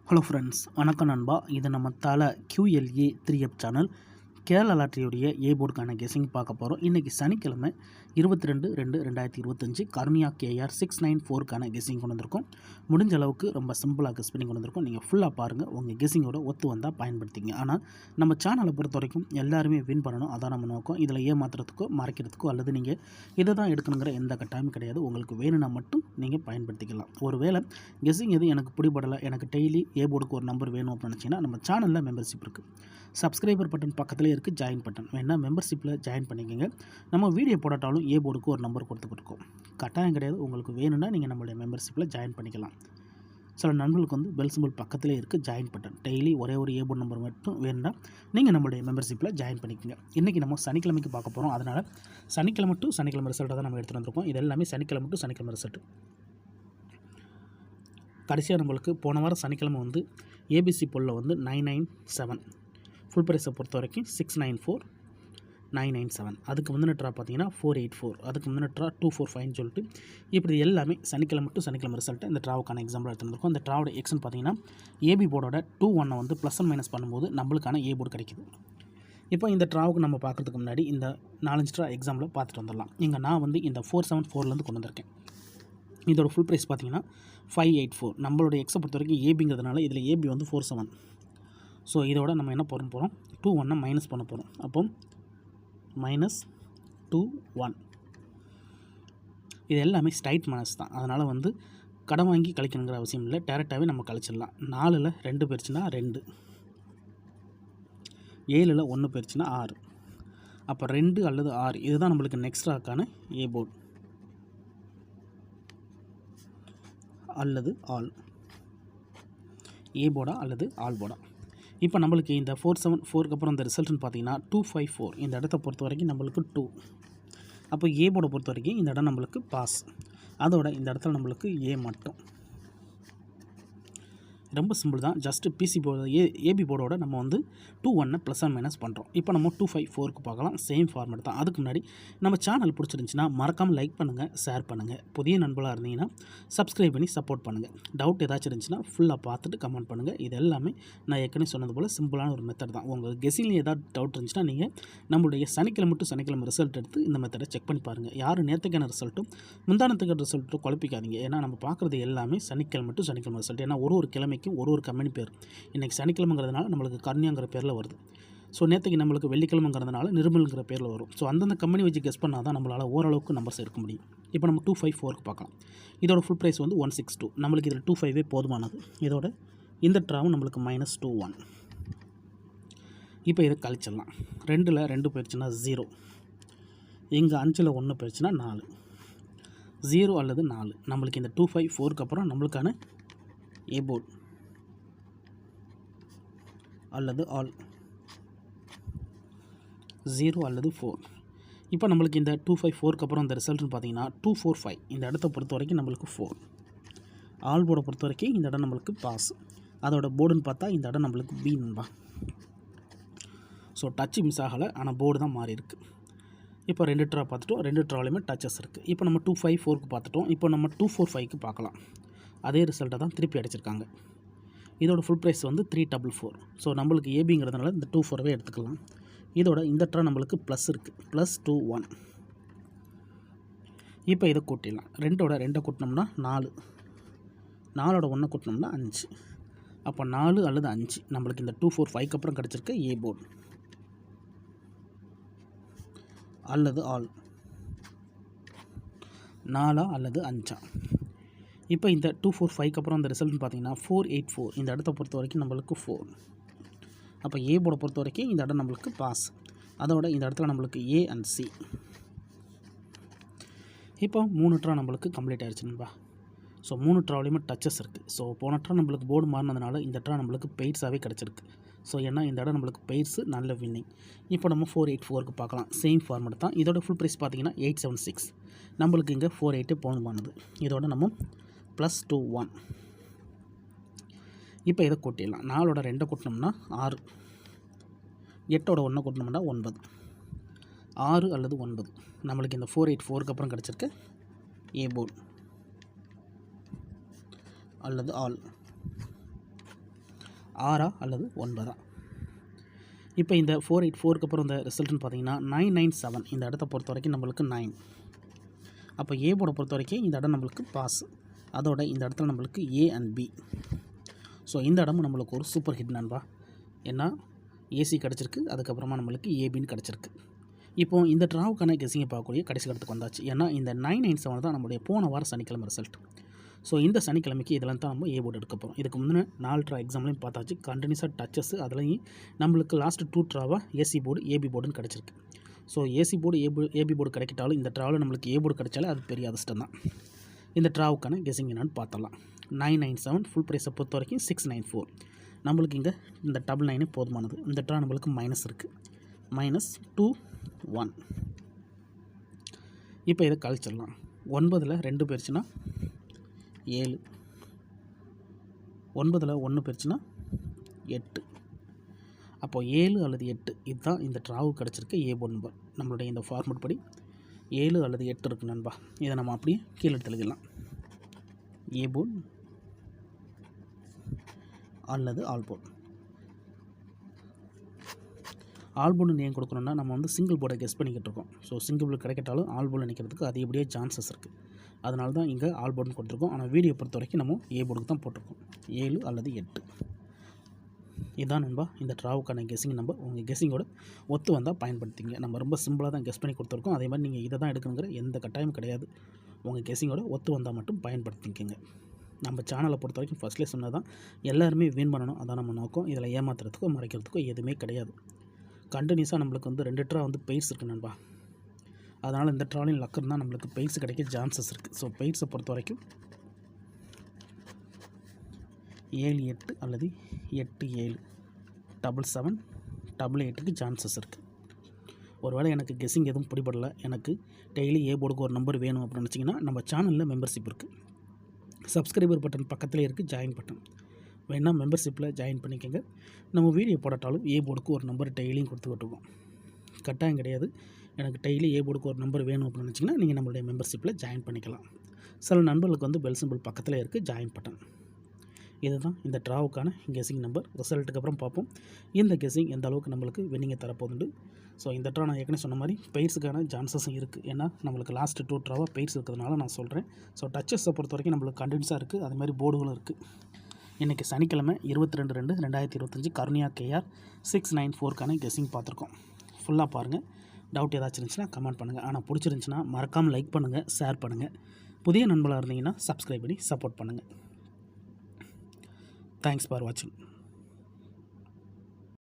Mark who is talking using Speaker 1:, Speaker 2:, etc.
Speaker 1: Hello friends, வணக்கம் நண்பா. இது நம்ம தலை QLA 3F சேனல். கேரளா லாட்டரியுடைய ஏ போர்டுக்கான கெஸிங் பார்க்க போகிறோம். இன்றைக்கி சனிக்கிழமை 22/2/2025 கருணியா KR 694க்கான கெஸிங் கொண்டு வந்திருக்கோம். முடிஞ்ச அளவுக்கு ரொம்ப சிம்பிளாக கெஸ் பண்ணி கொண்டு வந்திருக்கோம். நீங்கள் ஃபுல்லாக பாருங்கள், உங்கள் கெஸிங்கோட ஒத்து வந்தால் பயன்படுத்திங்க. ஆனால் நம்ம சேனலை பொறுத்த வரைக்கும் எல்லாருமே வின் பண்ணணும், அதான் நம்ம நோக்கம். இதில் ஏமாத்துறதுக்கோ மறைக்கிறதுக்கோ அல்லது நீங்கள் இதை தான் எடுக்கணுங்கிற எந்த கட்டாயமும் கிடையாது. உங்களுக்கு வேணும்னா மட்டும் நீங்கள் பயன்படுத்திக்கலாம். ஒருவேளை கெஸிங் எதுவும் எனக்கு பிடிபடலை, எனக்கு டெய்லி ஏ போர்டுக்கு ஒரு நம்பர் வேணும் அப்படின்னு நினச்சிங்கன்னா நம்ம சேனலில் மெம்பர்ஷிப் இருக்குது. சப்ஸ்கிரைபர் பட்டன் பக்கத்துலேயே இருக்குது, ஜாயின் பட்டன் வேணால் மெம்பர்ஷிப்பில் ஜாயின் பண்ணிக்கோங்க. நம்ம வீடியோ போடாட்டாலும் ஏ போர்டுக்கு ஒரு நம்பர் கொடுத்துக்கிட்டு கட்டாயம் கிடையாது. உங்களுக்கு வேணும்னா நீங்கள் நம்மளுடைய மெம்பர்ஷிப்பில் ஜாயின் பண்ணிக்கலாம். சில நண்பர்களுக்கு பெல் சிம்பிள் பக்கத்துலேயே இருக்குது, ஜாயின் பட்டன். டெய்லி ஒரே ஒரு ஏ போர்டு நம்பர் மட்டும் வேணும்னா நீங்கள் நம்மளுடைய மெம்பர்ஷிப்பில் ஜாயின் பண்ணிக்கோங்க. இன்றைக்கி நம்ம சனிக்கிழமைக்கு பார்க்க போகிறோம். அதனால் சனிக்கிழமை டு சனிக்கிழமை ரிசல்ட்டை தான் நம்ம எடுத்துகிட்டு வந்திருக்கோம். இது எல்லாமே சனிக்கிழமை டு சனிக்கிழமை ரிசல்ட். கடைசியாக நம்மளுக்கு போன வாரம் சனிக்கிழமை ஏபிசி பொல்லில் 997, ஃபுல் ப்ரைஸை பொறுத்த வரைக்கும் 694,997. அதுக்கு முந்தின ட்ரா பார்த்தீங்கன்னா 484, அதுக்கு முந்தின ட்ரா 245 சொல்லிட்டு இப்படி எல்லாமே சனிக்கிழமை டு சனிக்கிழமை ரிசல்ட்டை இந்த ட்ராவுக்கான எக்ஸாம்பிள் எடுத்துருக்கோம். இந்த ட்ராவோட எக்ஸ்ன்னு பார்த்தீங்கன்னா ஏபி போர்டோட 2-1 ப்ளஸ் அண்ட் மைனஸ் பண்ணும்போது நம்மளுக்கான ஏ போர்டு கிடைக்குது. இப்போ இந்த ட்ராவுக்கு நம்ம பார்க்குறதுக்கு முன்னாடி இந்த 4 ட்ரா எக்ஸாம்பிள் பார்த்துட்டு வந்துடலாம். இங்கே நான் இந்த 474 கொண்டு வந்திருக்கேன். இதோட ஃபுல் ப்ரைஸ் பார்த்தீங்கன்னா 584. நம்மளோட எக்ஸை பொறுத்த வரைக்கும் ஏபிங்கிறதுனால இதில் ஏபி 47. ஸோ இதோட நம்ம என்ன பண்ண போகிறோம், 2-1 மைனஸ் பண்ண போகிறோம். அப்போ -2-1 இது எல்லாமே ஸ்ட்ரைட் மைனஸ் தான். அதனால் கடன் வாங்கி கழிக்கணுங்கிற அவசியம் இல்லை, டேரெக்டாகவே நம்ம கழிச்சிடலாம். 4ல் 2 போயிடுச்சுன்னா 2, 7ல் 1 போயிடுச்சுன்னா 6. அப்போ 2 அல்லது 6 இதுதான் நம்மளுக்கு நெக்ஸ்ட் ராக்கான ஏ போர்டு அல்லது ஆல், ஏ போர்டா அல்லது ஆல் போர்டா. இப்போ நம்மளுக்கு இந்த 474க்கு அப்புறம் இந்த ரிசல்ட்னு பார்த்தீங்கன்னா 254. இந்த இடத்த பொறுத்த வரைக்கும் நம்மளுக்கு 2. அப்போ ஏ போர்டை பொறுத்த வரைக்கும் இந்த இடம் நம்மளுக்கு பாஸ். அதோட இந்த இடத்துல நம்மளுக்கு ஏ மட்டும். ரொம்ப சிம்பிள் தான். ஜஸ்ட்டு பிசி போர்டு ஏபி போர்டோட நம்ம 2-1 ப்ளஸ் அண்ட் மைனஸ் பண்ணுறோம். இப்போ நம்ம 254க்கு பார்க்கலாம். சேம் ஃபார்மேட் தான். அதுக்கு முன்னாடி நம்ம சேனல் பிடிச்சிருந்துச்சின்னா மறக்காமல் லைக் பண்ணுங்கள், ஷேர் பண்ணுங்கள். புதிய நண்பர்களாக இருந்தீங்கன்னா சப்ஸ்கிரைப் பண்ணி சப்போர்ட் பண்ணுங்கள். டவுட் ஏதாச்சும் இருந்துச்சுன்னா ஃபுல்லாக பார்த்துட்டு கமெண்ட் பண்ணுங்கள். இது எல்லாமே நான் ஏற்கனவே சொன்னது போல் சிம்பிளான ஒரு மெத்தட் தான். உங்களுக்கு கெஸிங்கில் ஏதாவது டவுட் இருந்துச்சுன்னா நீங்கள் நம்மளுடைய சனிக்கிழமை டு சனிக்கிழமை ரிசல்ட் எடுத்து இந்த மெத்தடை செக் பண்ணி பாருங்கள். யாரும் நேற்றுக்கான ரிசல்ட்டும் முந்தானத்துக்கான ரிசல்ட்டும் குழப்பிக்காதீங்க. ஏன்னா நம்ம பார்க்குறது எல்லாமே சனிக்கிழமை டு சனிக்கிழமை ரிசல்ட். ஏன்னா ஒரு கிழமைக்கு ஒரு கம்பெனி பேர். இன்றைக்கி சனிக்கிழமைங்கிறதுனால நம்மளுக்கு கருணியாங்கிற பேரில் வருது. ஸோ நேற்றுக்கு நம்மளுக்கு வெள்ளிக்கிழமைங்கிறதுனால நிர்மல்ங்கிற பேரில் வரும். ஸோ அந்தந்த கம்பெனி வச்சு கெஸ் பண்ணால் தான் நம்மளால் ஓரளவுக்கு நம்பர்ஸ் எடுக்க முடியும். இப்போ நம்ம 254க்கு பார்க்கலாம். இதோட ஃபுல் ப்ரைஸ் 162. நம்மளுக்கு இதில் 25 போதுமானது. இதோட இந்த ட்ராவும் நம்மளுக்கு -2-1. இப்போ இதை கழிச்சிடலாம். 2ல் 2 போயிடுச்சுன்னா 0, இங்கே 5ல் 1 போயிடுச்சுன்னா 4, 0 அல்லது 4. நம்மளுக்கு இந்த 254க்கு அப்புறம் நம்மளுக்கான ஏ போர்டு அல்லது ஆல் 0 அல்லது 4. இப்போ நம்மளுக்கு இந்த 254க்கு அப்புறம் இந்த ரிசல்ட்னு பார்த்தீங்கன்னா 245. இந்த இடத்த பொறுத்த வரைக்கும் நம்மளுக்கு 4. ஆல் போர்டை பொறுத்த வரைக்கும் இந்த இடம் நம்மளுக்கு பாஸ். அதோட போர்டுன்னு பார்த்தா இந்த இடம் நம்மளுக்கு பி நண்பா. ஸோ டச்சு மிஸ் ஆகலை, ஆனால் போர்டு தான் மாறி இருக்குது. இப்போ 2 ட்ரா பார்த்துட்டோம். 2 ட்ராவிலையுமே டச்சஸ் இருக்குது. இப்போ நம்ம 254க்கு பார்த்துட்டோம். இப்போ நம்ம 245க்கு பார்க்கலாம். அதே ரிசல்ட்டை தான் திருப்பி அடிச்சிருக்காங்க. இதோட ஃபுல் ப்ரைஸ் 344. ஸோ நம்மளுக்கு ஏபிங்கிறதுனால இந்த 24வே எடுத்துக்கலாம். இதோட இந்த ட்ரா நம்மளுக்கு ப்ளஸ் இருக்குது, +2-1. இப்போ இதை கூட்டிடலாம். 2ஓட 2 கூட்டினோம்னா 4, 4ஓட 1 கூட்டினோம்னா 5. அப்போ 4 அல்லது 5 நம்மளுக்கு இந்த 245க்கு அப்புறம் கிடச்சிருக்க ஏ போர்டு அல்லது ஆல், 4 அல்லது 5. இப்போ இந்த 245க்கு அப்புறம் இந்த ரிசல்ட்னு பார்த்தீங்கன்னா 484. இந்த இடத்த பொறுத்த வரைக்கும் நம்மளுக்கு 4. அப்போ ஏ போர்டை பொறுத்த வரைக்கும் இந்த இடம் நம்மளுக்கு பாஸ். அதோட இந்த இடத்துல நம்மளுக்கு ஏ அண்ட் சி. இப்போ 3 ட்ரா நம்மளுக்கு கம்ப்ளீட் ஆகிடுச்சுன்பா. ஸோ 3 ட்ராவிலையுமே டச்சஸ் இருக்குது. ஸோ போன ட்ரா நம்மளுக்கு போர்டு மாறினதுனால இந்த ட்ரா நம்மளுக்கு பெய்ட்ஸாகவே கிடச்சிருக்கு. ஸோ ஏன்னா இந்த இடம் நம்மளுக்கு பெய்ட்ஸு நல்ல வின்னிங். இப்போ நம்ம 484க்கு பார்க்கலாம். சேம் ஃபார்மேட் தான். இதோட ஃபுல் ப்ரைஸ் பார்த்தீங்கன்னா 876. நம்மளுக்கு இங்கே 48 போதுமானது. இதோட நம்ம +2-1. இப்போ இதை கூட்டிடலாம். 4ஓட 2 கூட்டினோம்னா 6, 8ஓட 1 கூட்டினோம்னா 9, 6 அல்லது 9. நம்மளுக்கு இந்த 484க்கு அப்புறம் கிடச்சிருக்க ஏ போர்டு அல்லது ஆல். 6 அல்லது 9. இப்போ இந்த 484க்கு அப்புறம் இந்த ரிசல்ட்னு பார்த்தீங்கன்னா 997. இந்த இடத்த பொறுத்த வரைக்கும் நம்மளுக்கு 9. அப்போ ஏ போர்டை பொறுத்த வரைக்கும் இந்த இடம் நம்மளுக்கு பாஸ். அதோட இந்த இடத்துல நம்மளுக்கு ஏ அண்ட் பி. ஸோ இந்த இடமும் நம்மளுக்கு ஒரு சூப்பர் ஹிட் நண்பா. ஏன்னா ஏசி கிடச்சிருக்கு, அதுக்கப்புறமா நம்மளுக்கு ஏபின்னு கிடச்சிருக்கு. இப்போது இந்த ட்ராவுக்கான கெஸிங்கை பார்க்கக்கூடிய கடைசி இடத்துக்கு வந்தாச்சு. ஏன்னா இந்த 997 தான் நம்மளுடைய போன வாரம் சனிக்கிழமை ரிசல்ட். ஸோ இந்த சனிக்கிழமைக்கு இதெல்லாம் தான் நம்ம ஏ போர்டு எடுக்க போகிறோம். இதுக்கு முன்னே 4 ட்ரா எக்ஸாம்லையும் பார்த்தாச்சு, கண்டினியூஸாக டச்சஸ். அதுலேயும் நம்மளுக்கு லாஸ்ட்டு 2 ட்ராவாக ஏசி போர்டு ஏபி போர்டுன்னு கிடச்சிருக்கு. So AC board AB board கிடைக்கிட்டாலும் இந்த ட்ராவில் நம்மளுக்கு ஏ போர்டு கிடைச்சாலே அது பெரிய அதிர்ஷ்டம் தான். இந்த ட்ராவுக்கான கெஸிங் என்னன்னு பார்த்தலாம். 997 ஃபுல் ப்ரைஸை பொறுத்த வரைக்கும் 694. நம்மளுக்கு இங்கே இந்த 99 போதுமானது. இந்த ட்ரா நம்மளுக்கு மைனஸ் இருக்குது, -2 1. இப்போ இதை கழிச்சிடலாம். 9ல் 2 போயிடுச்சுன்னா 7, 9ல் 1 போயிடுச்சுன்னா 8. அப்போது 7 அல்லது 8 இதுதான் இந்த ட்ராவுக்கு கிடச்சிருக்க ஏ போர்டு நம்பர். நம்மளுடைய இந்த ஃபார்மெட் படி 7 அல்லது 8 இருக்குது நண்பா. இதை நம்ம அப்படியே கீழே எடுத்து எழுதிடலாம். ஏ போர்டு அல்லது ஆல் போர்டு. ஆல் போர்டு ஏன் கொடுக்கணுன்னா நம்ம வந்து சிங்கிள் போர்டை கெஸ் பண்ணிக்கிட்டு இருக்கோம். ஸோ சிங்கிள் போர்டு கிடைக்கட்டாலும் ஆல் போர்டு நிற்கிறதுக்கு அதிகப்படியாக சான்சஸ் இருக்குது. அதனால தான் இங்கே ஆல் போர்டுன்னு கொடுத்துருக்கோம். ஆனால் வீடியோ பொறுத்த வரைக்கும் நம்ம ஏ போர்டுக்கு தான் போட்டிருக்கோம். 7 அல்லது 8 இதுதான் நண்பா இந்த ட்ராவுக்கான கெஸிங் நம்பர். உங்கள் கெஸிங்கோட ஒத்து வந்தால் பயன்படுத்திங்க. நம்ம ரொம்ப சிம்பிளாக தான் கெஸ் பண்ணி கொடுத்துருக்கோம். அதே மாதிரி நீங்கள் இதை தான் எடுக்கணுங்கிற எந்த கட்டாயமும் கிடையாது. உங்கள் கெஸிங்கோட ஒத்து வந்தால் மட்டும் பயன்படுத்திக்கங்க. நம்ம சேனலை பொறுத்த வரைக்கும் ஃபஸ்ட்லேயே சொன்னது தான், எல்லாருமே வின் பண்ணணும், அதான் நம்ம நோக்கம். இதில் ஏமாத்துறதுக்கோ மறைக்கிறதுக்கோ எதுவுமே கிடையாது. கண்டினியூஸாக நம்மளுக்கு வந்து 2 ட்ரா வந்து பெய்ட்ஸ் இருக்குது நண்பா. அதனால் இந்த ட்ராலையும் லக் இருந்தால் நம்மளுக்கு பெய்ட்ஸ் கிடைக்க சான்சஸ் இருக்குது. ஸோ பெய்ட்ஸை பொறுத்த வரைக்கும் 7 8 அல்லது 8 7 77 88க்கு சான்சஸ் இருக்குது. ஒருவேளை எனக்கு கெஸ்ஸிங் எதுவும் பிடிபடலை, எனக்கு டெய்லி ஏ போர்டுக்கு ஒரு நம்பர் வேணும் அப்படின்னு நினச்சிங்கன்னா நம்ம சேனலில் மெம்பர்ஷிப் இருக்குது. சப்ஸ்கிரைபர் பட்டன் பக்கத்தில் இருக்குது ஜாயின் பட்டன். வேணால் மெம்பர்ஷிப்பில் ஜாயின் பண்ணிக்கோங்க. நம்ம வீடியோ போடட்டாலும் ஏ போர்டுக்கு ஒரு நம்பர் டெய்லியும் கொடுத்துக்கிட்டு இருக்கோம். கட்டாயம் கிடையாது. எனக்கு டெய்லி ஏ போர்டுக்கு ஒரு நம்பர் வேணும் அப்படின்னு நினச்சிங்கன்னா நீங்கள் நம்மளுடைய மெம்பர்ஷிப்பில் ஜாயின் பண்ணிக்கலாம். சில நண்பர்களுக்கு வந்து பெல் சிம்பிள் பக்கத்தில் இருக்குது ஜாயின் பட்டன். இதுதான் இந்த ட்ராவுக்கான கெஸிங் நம்பர். ரிசல்ட்டுக்கு அப்புறம் பார்ப்போம் இந்த கெஸிங் எந்த அளவுக்கு நம்மளுக்கு வின்னிங்கை தரப்போகுது. ஸோ இந்த ட்ரா நான் ஏற்கனவே சொன்ன மாதிரி பெய்ட்ஸுக்கான சான்சஸும் இருக்குது. ஏன்னா நம்மளுக்கு லாஸ்ட்டு 2 ட்ராவாக பெய்ட்ஸ் இருக்கிறதுனால நான் சொல்கிறேன். ஸோ டச்சஸை பொறுத்த வரைக்கும் நம்மளுக்கு கண்டினியூஸாக இருக்குது, அது மாதிரி போர்டுகளும் இருக்குது. இன்றைக்கி சனிக்கிழமை 22/2/2025 கருணியா கேஆர் 694க்கான கெஸிங் பார்த்துருக்கோம். ஃபுல்லாக பாருங்கள். டவுட் ஏதாச்சும் இருந்துச்சுன்னா கமெண்ட் பண்ணுங்கள். ஆனால் பிடிச்சிருந்துச்சுன்னா மறக்காமல் லைக் பண்ணுங்கள், ஷேர் பண்ணுங்கள். புதிய நண்பர்களாக இருந்தீங்கன்னா சப்ஸ்கிரைப் பண்ணி சப்போர்ட் பண்ணுங்கள். தேங்க்ஸ் ஃபார் வாட்சிங்.